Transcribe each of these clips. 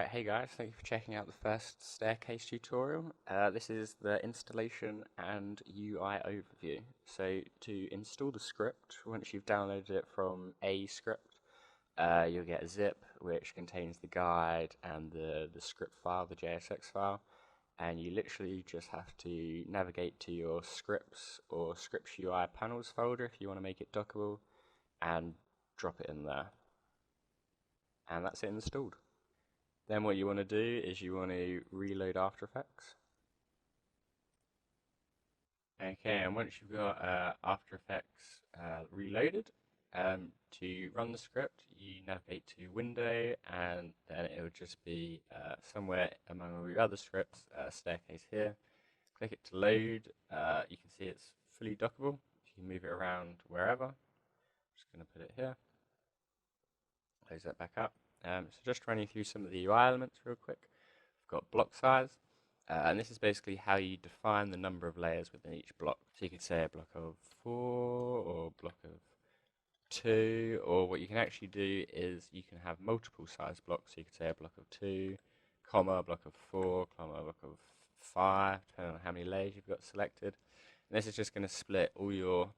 Hey guys, thank you for checking out the first staircase tutorial. This is the installation and UI overview. So to install the script, once you've downloaded it from aescripts, you'll get a zip which contains the guide and the script file, the JSX file, and you literally just have to navigate to your scripts or scripts UI panels folder if you want to make it dockable and drop it in there. And that's it installed. Then what you want to do is you want to reload After Effects. Okay, and once you've got After Effects reloaded, to run the script, you navigate to Window, and then it will just be somewhere among all your other scripts, staircase here. Click it to load. You can see it's fully dockable. You can move it around wherever. I'm just going to put it here. Close that back up. So just running through some of the UI elements real quick. We've got block size, and this is basically how you define the number of layers within each block. So you could say a block of 4 or a block of 2, or what you can actually do is you can have multiple size blocks. So you could say a block of 2, comma, a block of 4, comma, a block of 5, depending on how many layers you've got selected. And this is just going to split all your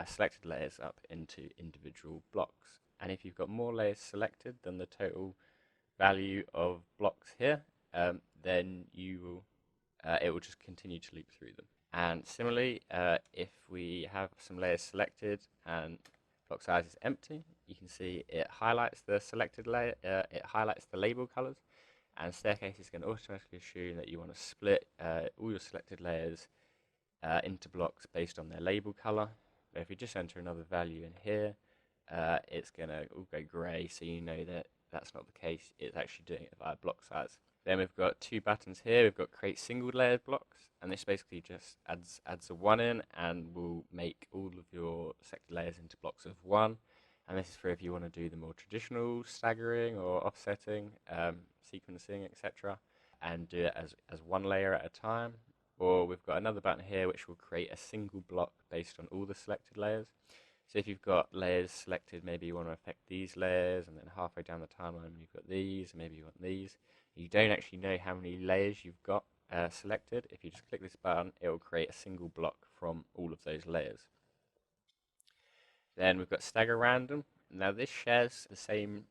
selected layers up into individual blocks. And if you've got more layers selected than the total value of blocks here, then it will just continue to loop through them. And similarly, if we have some layers selected and block size is empty, you can see it highlights the selected layer, it highlights the label colors, and staircase is going to automatically assume that you want to split all your selected layers into blocks based on their label color. But if we just enter another value in here, it's going to all go grey, so you know that that's not the case. It's actually doing it via block size. Then we've got two buttons here. We've got create single layered blocks, and this basically just adds a 1 in and will make all of your selected layers into blocks of 1. And this is for if you want to do the more traditional staggering or offsetting, sequencing, etc., and do it as one layer at a time. Or we've got another button here which will create a single block based on all the selected layers. So if you've got layers selected, maybe you want to affect these layers, and then halfway down the timeline you've got these, and maybe you want these. You don't actually know how many layers you've got selected. If you just click this button, it will create a single block from all of those layers. Then we've got Stagger Random. Now this shares the same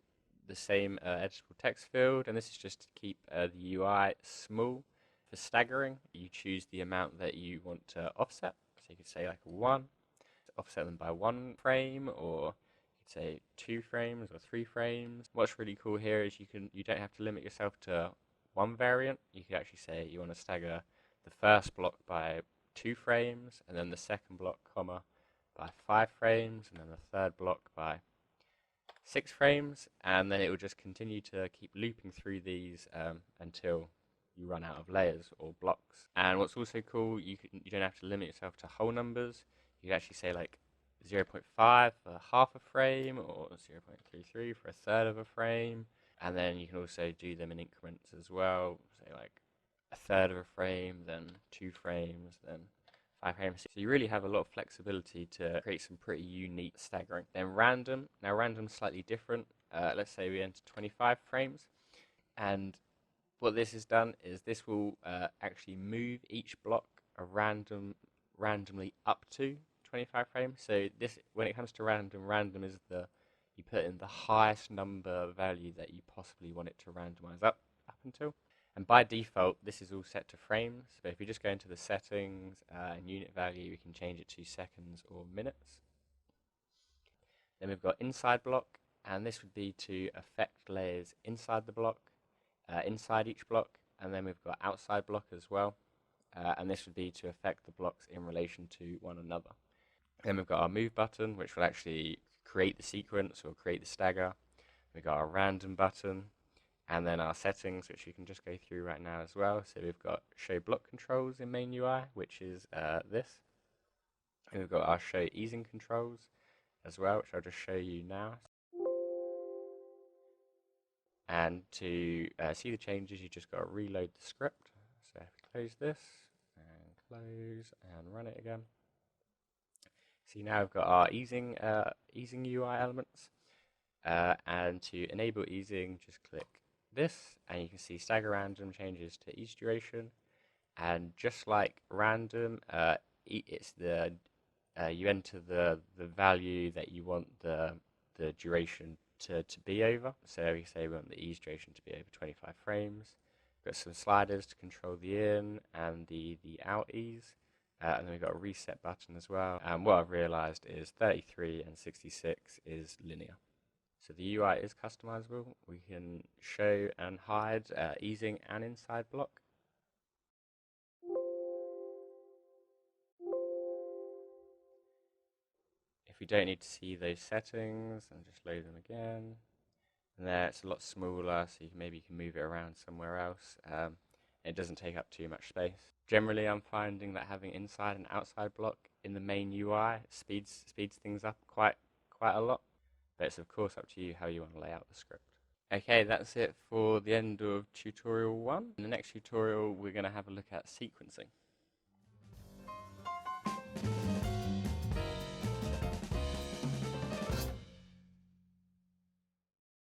editable text field, and this is just to keep the UI small. For staggering, you choose the amount that you want to offset. So you could say like a 1. Offset them by 1 frame, or you could say 2 frames or 3 frames. What's really cool here is you don't have to limit yourself to one variant. You could actually say you want to stagger the first block by 2 frames, and then the second block, comma, by 5 frames, and then the third block by 6 frames, and then it will just continue to keep looping through these until you run out of layers or blocks. And what's also cool, you don't have to limit yourself to whole numbers. You can actually say like 0.5 for half a frame, or 0.33 for a third of a frame, and then you can also do them in increments as well, say like a third of a frame, then 2 frames, then 5 frames. So you really have a lot of flexibility to create some pretty unique staggering. Then random. Now random's slightly different. Let's say we enter 25 frames, and what this has done is this will actually move each block randomly up to 25 frames. So this, when it comes to random is you put in the highest number value that you possibly want it to randomize up until. And by default, this is all set to frames. But if we just go into the settings and unit value, we can change it to seconds or minutes. Then we've got inside block, and this would be to affect layers inside the block, inside each block. And then we've got outside block as well. And this would be to affect the blocks in relation to one another. Then we've got our move button, which will actually create the sequence or create the stagger. We've got our random button, and then our settings, which you can just go through right now as well. So we've got show block controls in main UI, which is this. And we've got our show easing controls as well, which I'll just show you now. And to see the changes, you just got to reload the script. So if we close this, and close, and run it again. See, now we've got our easing UI elements, and to enable easing, just click this, and you can see Stagger Random changes to each duration. And just like random, it's the you enter the value that you want the duration to be over. So we say we want the ease duration to be over 25 frames. We've got some sliders to control the in and the out ease. And then we've got a reset button as well. And what I've realized is 33 and 66 is linear. So the UI is customizable. We can show and hide easing and inside block. If we don't need to see those settings, and just load them again. And there it's a lot smaller, so maybe you can move it around somewhere else. It doesn't take up too much space. Generally, I'm finding that having inside and outside block in the main UI speeds things up quite a lot. But it's of course up to you how you want to lay out the script. Okay, that's it for the end of tutorial 1. In the next tutorial, we're going to have a look at sequencing.